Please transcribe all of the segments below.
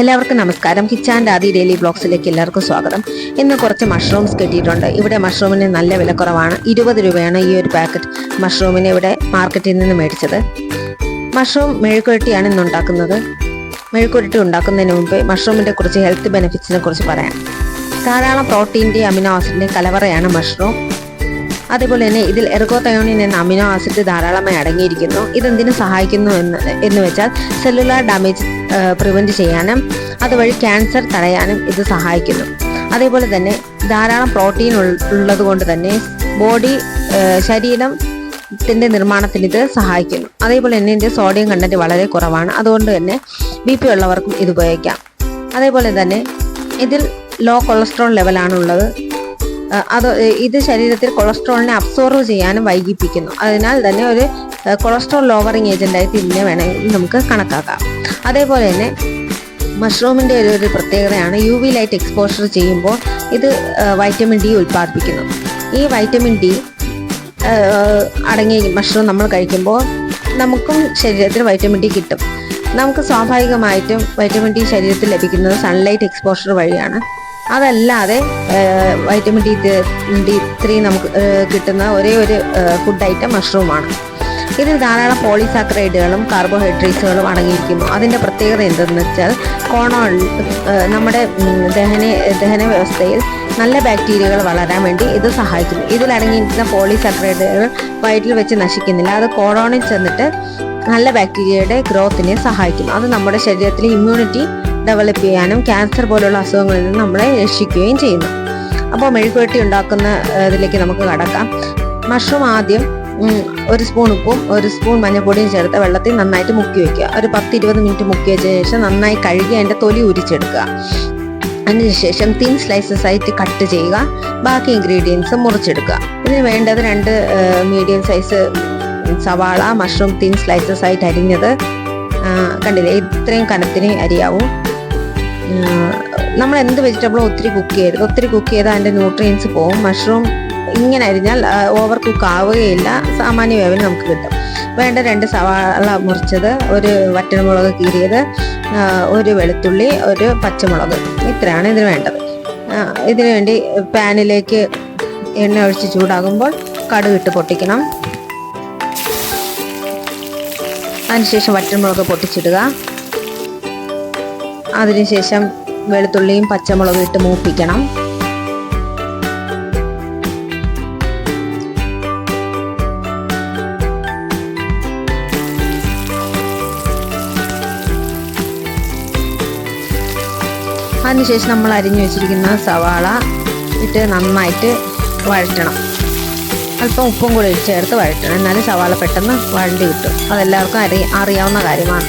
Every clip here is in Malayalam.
എല്ലാവർക്കും നമസ്കാരം. കിച്ചാൻ്റെ ആദി ഡെയിലി ബ്ലോഗ്സിലേക്ക് എല്ലാവർക്കും സ്വാഗതം. ഇന്ന് കുറച്ച് മഷ്റൂംസ് കിട്ടിയിട്ടുണ്ട്. ഇവിടെ മഷ്റൂമിന് നല്ല വിലക്കുറവാണ്. 20 രൂപയാണ് ഈ ഒരു പാക്കറ്റ് മഷ്റൂമിന് ഇവിടെ മാർക്കറ്റിൽ നിന്ന് മേടിച്ചത്. മഷ്റൂം മെഴുക്കുരട്ടിയാണ് ഇന്ന് ഉണ്ടാക്കുന്നത്. മെഴുക്കുരട്ടി ഉണ്ടാക്കുന്നതിന് മുമ്പ് മഷ്റൂമിൻ്റെ കുറച്ച് ഹെൽത്ത് ബെനിഫിറ്റ്സിനെ കുറിച്ച് പറയാം. ധാരാളം പ്രോട്ടീൻ്റെയും അമിനോ ആസിഡിൻ്റെയും കലവറയാണ് മഷ്റൂം. അതേപോലെ തന്നെ ഇതിൽ എർഗോതയോണിൻ എന്ന അമിനോ ആസിഡ് ധാരാളമായി അടങ്ങിയിരിക്കുന്നു. ഇതെന്തിനു സഹായിക്കുന്നു എന്ന് വെച്ചാൽ സെല്ലുലാർ ഡാമേജ് പ്രിവെൻറ്റ് ചെയ്യാനും അതുവഴി ക്യാൻസർ തടയാനും ഇത് സഹായിക്കുന്നു. അതേപോലെ തന്നെ ധാരാളം പ്രോട്ടീൻ ഉള്ളത് കൊണ്ട് തന്നെ ശരീരത്തിൻ്റെ നിർമ്മാണത്തിന് ഇത് സഹായിക്കുന്നു. അതേപോലെ തന്നെ ഇതിൻ്റെ സോഡിയം കണ്ടന്റ് വളരെ കുറവാണ്. അതുകൊണ്ട് തന്നെ BP ഉള്ളവർക്കും ഇത് ഉപയോഗിക്കാം. അതേപോലെ തന്നെ ഇതിൽ ലോ കൊളസ്ട്രോൾ ലെവലാണുള്ളത്. ഇത് ശരീരത്തിൽ കൊളസ്ട്രോളിനെ അബ്സോർവ് ചെയ്യാനും വൈകിപ്പിക്കുന്നു. അതിനാൽ തന്നെ ഒരു കൊളസ്ട്രോൾ ലോവറിങ് ഏജന്റായിട്ട് ഇതിനെ വേണമെങ്കിൽ നമുക്ക് കണക്കാക്കാം. അതേപോലെ തന്നെ മഷ്റൂമിൻ്റെ ഒരു പ്രത്യേകതയാണ് UV ലൈറ്റ് എക്സ്പോഷർ ചെയ്യുമ്പോൾ ഇത് വൈറ്റമിൻ D ഉൽപ്പാദിപ്പിക്കുന്നു. ഈ വൈറ്റമിൻ D അടങ്ങിയ മഷ്റൂം നമ്മൾ കഴിക്കുമ്പോൾ നമുക്കും ശരീരത്തിൽ വൈറ്റമിൻ D കിട്ടും. നമുക്ക് സ്വാഭാവികമായിട്ടും വൈറ്റമിൻ D ശരീരത്തിൽ ലഭിക്കുന്നത് സൺലൈറ്റ് എക്സ്പോഷർ വഴിയാണ്. അതല്ലാതെ വൈറ്റമിൻ D3 നമുക്ക് കിട്ടുന്ന ഒരേ ഒരു ഫുഡ് ഐറ്റം മഷ്റൂമാണ്. ഇതിൽ ധാരാളം പോളിസാക്കറൈഡുകളും കാർബോഹൈഡ്രേറ്റ്സുകളും അടങ്ങിയിരിക്കുന്നു. അതിൻ്റെ പ്രത്യേകത എന്തെന്ന് വെച്ചാൽ നമ്മുടെ ദഹന വ്യവസ്ഥയിൽ നല്ല ബാക്ടീരിയകൾ വളരാൻ വേണ്ടി ഇത് സഹായിക്കുന്നു. ഇതിൽ അടങ്ങിയിരിക്കുന്ന പോളിസാക്കറൈഡുകൾ വയറ്റിൽ വെച്ച് നശിക്കുന്നില്ല. അത് കോളോണിൽ ചെന്നിട്ട് നല്ല ബാക്ടീരിയയുടെ ഗ്രോത്തിനെ സഹായിക്കുന്നു. അത് നമ്മുടെ ശരീരത്തിലെ ഇമ്മ്യൂണിറ്റി ഡെവലപ്പ് ചെയ്യാനും ക്യാൻസർ പോലുള്ള അസുഖങ്ങളിൽ നിന്ന് നമ്മളെ രക്ഷിക്കുകയും ചെയ്യുന്നു. അപ്പോൾ മെഴുക്കുവരട്ടി ഉണ്ടാക്കുന്ന ഇതിലേക്ക് നമുക്ക് കടക്കാം. മഷ്റൂം ആദ്യം 1 സ്പൂൺ ഉപ്പും 1 സ്പൂൺ മഞ്ഞൾപ്പൊടിയും ചേർത്ത് വെള്ളത്തിൽ നന്നായിട്ട് മുക്കി വയ്ക്കുക. ഒരു 10-20 മിനിറ്റ് മുക്കി വെച്ചതിന് ശേഷം നന്നായി കഴുകി അതിൻ്റെ തൊലി ഉരിച്ചെടുക്കുക. അതിനുശേഷം തിൻ സ്ലൈസസ് ആയിട്ട് കട്ട് ചെയ്യുക. ബാക്കി ഇൻഗ്രീഡിയൻസ് മുറിച്ചെടുക്കുക. ഇതിന് വേണ്ടത് 2 മീഡിയം സൈസ് സവാള, മഷ്റൂം തിൻ സ്ലൈസസ് ആയിട്ട് അരിഞ്ഞത്. കണ്ടില്ലേ, ഇത്രയും കനത്തിന് അരിയാവും. നമ്മൾ എന്ത് വെജിറ്റബിളും ഒത്തിരി കുക്ക് ചെയ്യരുത്. ഒത്തിരി കുക്ക് ചെയ്താൽ അതിൻ്റെ ന്യൂട്രിയൻസ് പോവും. മഷ്റൂം ഇങ്ങനെ അരിഞ്ഞാൽ ഓവർ കുക്ക് ആവുകയില്ല. സാമാന്യ വേവിൽ നമുക്ക് കിട്ടും. വേണ്ട 2 സവാള മുറിച്ചത്, 1 വറ്റൽമുളക് കീറിയത്, 1 വെളുത്തുള്ളി, 1 പച്ചമുളക്. ഇത്രയാണ് ഇതിന് വേണ്ടത്. ഇതിനു വേണ്ടി പാനിലേക്ക് എണ്ണ ഒഴിച്ച് ചൂടാകുമ്പോൾ കടുകിട്ട് പൊട്ടിക്കണം. അതിനുശേഷം വറ്റൽമുളക് പൊട്ടിച്ചിടുക. അതിനുശേഷം വെളുത്തുള്ളിയും പച്ചമുളകും ഇട്ട് മൂപ്പിക്കണം. അതിനുശേഷം നമ്മൾ അരിഞ്ഞു വെച്ചിരിക്കുന്ന സവാള ഇട്ട് നന്നായിട്ട് വഴറ്റണം. അല്പം ഉപ്പും കൂടി ചേർത്ത് വഴറ്റണം. എന്നാലും സവാള പെട്ടെന്ന് വഴണ്ടി കിട്ടും. അതെല്ലാവർക്കും അറിയാവുന്ന കാര്യമാണ്.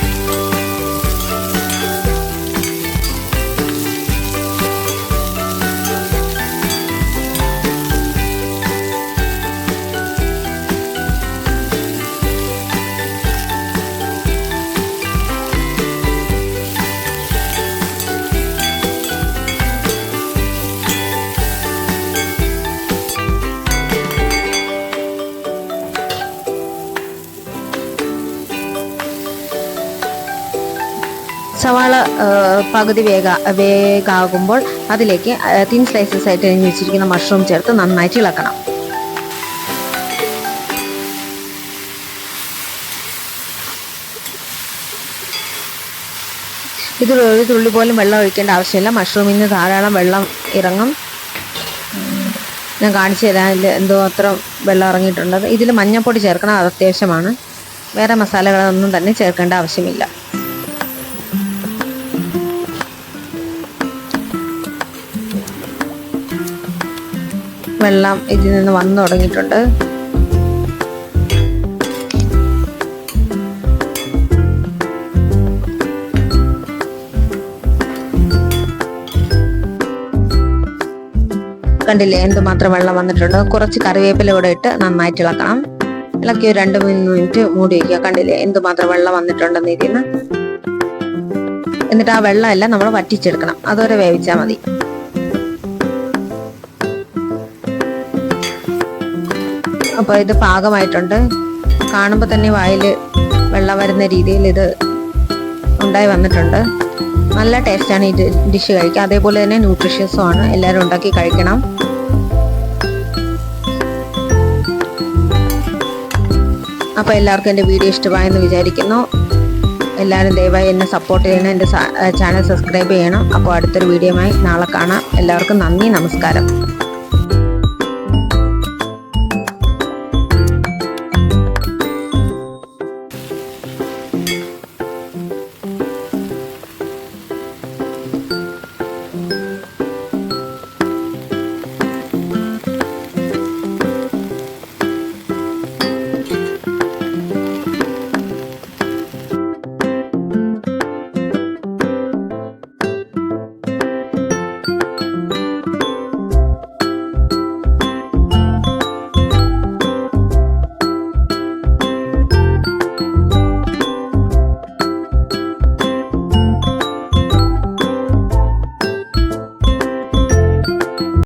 സവാള പകുതി വേഗാകുമ്പോൾ അതിലേക്ക് തിൻ സ്ലൈസസ് ആയിട്ട് അരിഞ്ഞു വെച്ചിരിക്കുന്ന മഷ്റൂം ചേർത്ത് നന്നായിട്ട് ഇളക്കണം. ഇതിൽ ഒരു തുള്ളി പോലും വെള്ളം ഒഴിക്കേണ്ട ആവശ്യമില്ല. മഷ്റൂമിൽ നിന്ന് ധാരാളം വെള്ളം ഇറങ്ങും. ഞാൻ കാണിച്ചു തരാം എന്തോ അത്ര വെള്ളം ഇറങ്ങിയിട്ടുള്ളത്. ഇതിൽ മഞ്ഞൾപ്പൊടി ചേർക്കണം, അത് അത്യാവശ്യമാണ്. വേറെ മസാലകളൊന്നും തന്നെ ചേർക്കേണ്ട ആവശ്യമില്ല. വെള്ളം ഇതിൽ നിന്ന് വന്നു തുടങ്ങിയിട്ടുണ്ട്. കണ്ടില്ലേ എന്തുമാത്രം വെള്ളം വന്നിട്ടുണ്ട്. കുറച്ച് കറിവേപ്പില കൂടെ ഇട്ട് നന്നായിട്ട് ഇളക്കണം. ഇളക്കി ഒരു 2-3 മിനിറ്റ് മൂടി വയ്ക്കുക. കണ്ടില്ലേ എന്തുമാത്രം വെള്ളം വന്നിട്ടുണ്ടെന്ന് ഇതിന്. എന്നിട്ട് ആ വെള്ളമെല്ലാം നമ്മൾ വറ്റിച്ചെടുക്കണം. അതുവരെ വേവിച്ചാൽ മതി. അപ്പോൾ ഇത് പാകമായിട്ടുണ്ട്. കാണുമ്പോൾ തന്നെ വായിൽ വെള്ളം വരുന്ന രീതിയിൽ ഇത് ഉണ്ടായി വന്നിട്ടുണ്ട്. നല്ല ടേസ്റ്റാണ് ഈ ഡിഷ് കഴിക്കുക. അതേപോലെ തന്നെ ന്യൂട്രീഷ്യസും ആണ്. എല്ലാവരും ഉണ്ടാക്കി കഴിക്കണം. അപ്പോൾ എല്ലാവർക്കും എൻ്റെ വീഡിയോ ഇഷ്ടമായെന്ന് വിചാരിക്കുന്നു. എല്ലാവരും ദയവായി എന്നെ സപ്പോർട്ട് ചെയ്യണം. എൻ്റെ ചാനൽ സബ്സ്ക്രൈബ് ചെയ്യണം. അപ്പോൾ അടുത്തൊരു വീഡിയോയുമായി നാളെ കാണാം. എല്ലാവർക്കും നന്ദി, നമസ്കാരം.